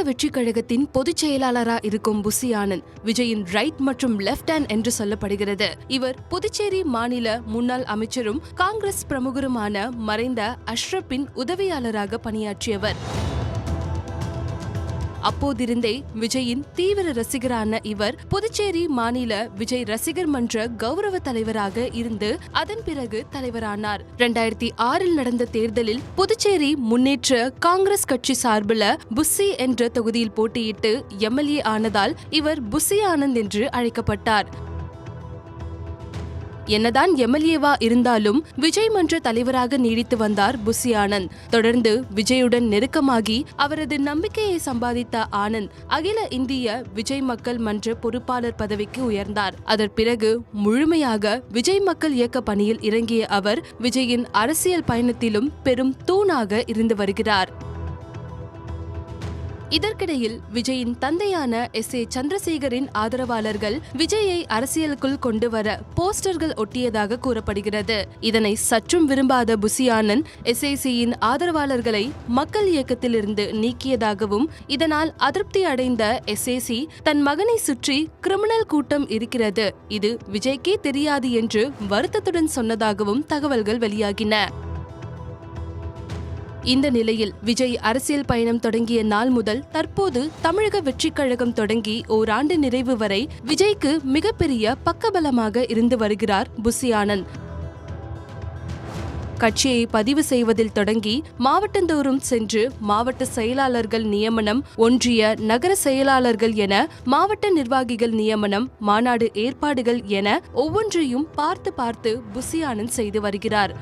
வெற்றி கழகத்தின் பொதுச் செயலாளரா இருக்கும் புசி ஆனந்த் விஜயின் ரைட் மற்றும் லெப்ட் ஹேண்ட் என்று சொல்லப்படுகிறது. இவர் புதுச்சேரி மாநில முன்னாள் அமைச்சரும் காங்கிரஸ் பிரமுகருமான மறைந்த அஷ்ரப்பின் உதவியாளராக பணியாற்றியவர். அப்போதிருந்தே விஜயின் தீவிர ரசிகரான இவர் புதுச்சேரி மாநில விஜய் ரசிகர் மன்ற கௌரவ தலைவராக இருந்து அதன் பிறகு தலைவரானார். 2006 நடந்த தேர்தலில் புதுச்சேரி முன்னேற்ற காங்கிரஸ் கட்சி சார்பில் புசி என்ற தொகுதியில் போட்டியிட்டு எம்எல்ஏ ஆனதால் இவர் புசி ஆனந்த் என்று அழைக்கப்பட்டார். என்னதான் எம்எல்ஏவா இருந்தாலும் விஜய் மன்ற தலைவராக நீடித்து வந்தார் புசி ஆனந்த். தொடர்ந்து விஜயுடன் நெருக்கமாகி அவரது நம்பிக்கையை சம்பாதித்த ஆனந்த் அகில இந்திய விஜய் மக்கள் மன்ற பொறுப்பாளர் பதவிக்கு உயர்ந்தார். அதன் பிறகு முழுமையாக விஜய் மக்கள் இயக்க பணியில் இறங்கிய அவர் விஜயின் அரசியல் பயணத்திலும் பெரும் தூணாக இருந்து வருகிறார். இதற்கிடையில் விஜயின் தந்தையான எஸ்.ஏ. சந்திரசேகரின் ஆதரவாளர்கள் விஜயை அரசியலுக்குள் கொண்டு வர போஸ்டர்கள் ஒட்டியதாக கூறப்படுகிறது. இதனை சற்றும் விரும்பாத புசி ஆனந்த் எஸ்ஏசியின் ஆதரவாளர்களை மக்கள் இயக்கத்திலிருந்து நீக்கியதாகவும் இதனால் அதிருப்தி அடைந்த எஸ்ஏசி தன் மகனை சுற்றி கிரிமினல் கூட்டம் இருக்கிறது, இது விஜய்க்கே தெரியாது என்று வருத்தத்துடன் சொன்னதாகவும் தகவல்கள் வெளியாகின. இந்த நிலையில் விஜய் அரசியல் பயணம் தொடங்கிய நாள் முதல் தற்போது தமிழக வெற்றி கழகம் தொடங்கி ஓராண்டு நிறைவு வரை விஜய்க்கு மிகப்பெரிய பக்கபலமாக இருந்து வருகிறார் புசி ஆனந்த். கட்சியை பதிவு செய்வதில் தொடங்கி மாவட்டந்தோறும் சென்று மாவட்ட செயலாளர்கள் நியமனம், ஒன்றிய நகர செயலாளர்கள் என மாவட்ட நிர்வாகிகள் நியமனம், மாநாடு ஏற்பாடுகள் என ஒவ்வொன்றையும் பார்த்து புசி ஆனந்த் செய்து வருகிறார்.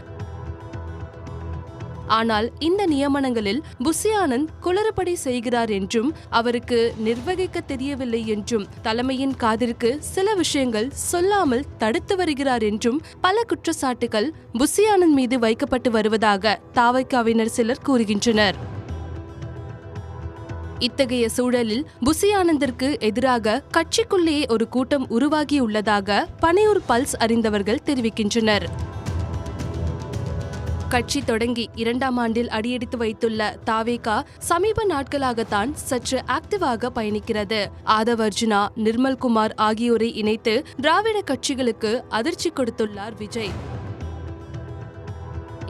ஆனால் இந்த நியமனங்களில் புசி ஆனந்த் குளறுபடி செய்கிறார் என்றும் அவருக்கு நிர்வகிக்க தெரியவில்லை என்றும் தலைமையின் காதிற்கு சில விஷயங்கள் சொல்லாமல் தடுத்து வருகிறார் என்றும் பல குற்றச்சாட்டுகள் புசி ஆனந்த் மீது வைக்கப்பட்டு வருவதாக தாவைக்காவினர் சிலர் கூறுகின்றனர். இத்தகைய சூழலில் புசி ஆனந்திற்கு எதிராக கட்சிக்குள்ளேயே ஒரு கூட்டம் உருவாகியுள்ளதாக பனையூர் பல்ஸ் அறிந்தவர்கள் தெரிவிக்கின்றனர். கட்சி தொடங்கி 2ஆம் ஆண்டில் அடியெடுத்து வைத்துள்ள தாவேகா சமீப நாட்களாகத்தான் சற்று ஆக்டிவாக பயணிக்கிறது. ஆதவ் அர்ஜுனா, நிர்மல்குமார் ஆகியோரை இணைத்து திராவிட கட்சிகளுக்கு அதிர்ச்சி கொடுத்துள்ளார் விஜய்.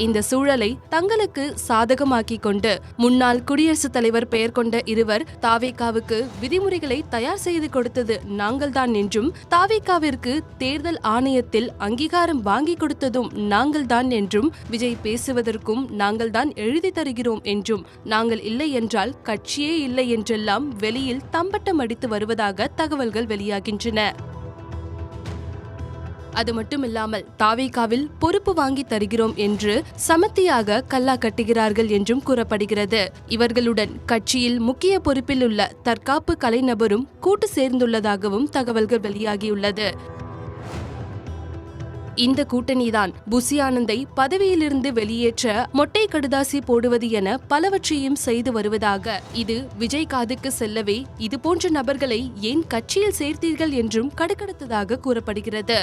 இந்த சூழலை தங்களுக்கு சாதகமாக்கிக் கொண்டு முன்னாள் குடியரசுத் தலைவர் பெயர் கொண்ட இருவர் தாவேகாவுக்கு விதிமுறைகளை தயார் செய்து கொடுத்தது நாங்கள்தான் என்றும், தாவேகாவிற்கு தேர்தல் ஆணையத்தில் அங்கீகாரம் வாங்கி கொடுத்ததும் நாங்கள்தான் என்றும், விஜய் பேசுவதற்கும் நாங்கள்தான் எழுதி தருகிறோம் என்றும், நாங்கள் இல்லை என்றால் கட்சியே இல்லை என்றெல்லாம் வெளியில் தம்பட்டம் அடித்து வருவதாக தகவல்கள் வெளியாகின்றன. அது மட்டுமில்லாமல் தாவேகாவில் பொறுப்பு வாங்கி தருகிறோம் என்று சமத்தியாக கல்லா கட்டுகிறார்கள் என்றும் கூறப்படுகிறது. இவர்களுடன் கட்சியில் முக்கிய பொறுப்பில் உள்ள தற்காப்பு கலைநபரும் கூட்டு சேர்ந்துள்ளதாகவும் தகவல்கள் வெளியாகியுள்ளது. இந்த கூட்டணிதான் புசி ஆனந்தை பதவியிலிருந்து வெளியேற்ற மொட்டை கடுதாசி போடுவது என பலவற்றையும் செய்து வருவதாக, இது விஜய் காதுக்கு செல்லவே இதுபோன்ற நபர்களை ஏன் கட்சியில் சேர்த்தீர்கள் என்றும் கடுக்கடுத்ததாக கூறப்படுகிறது.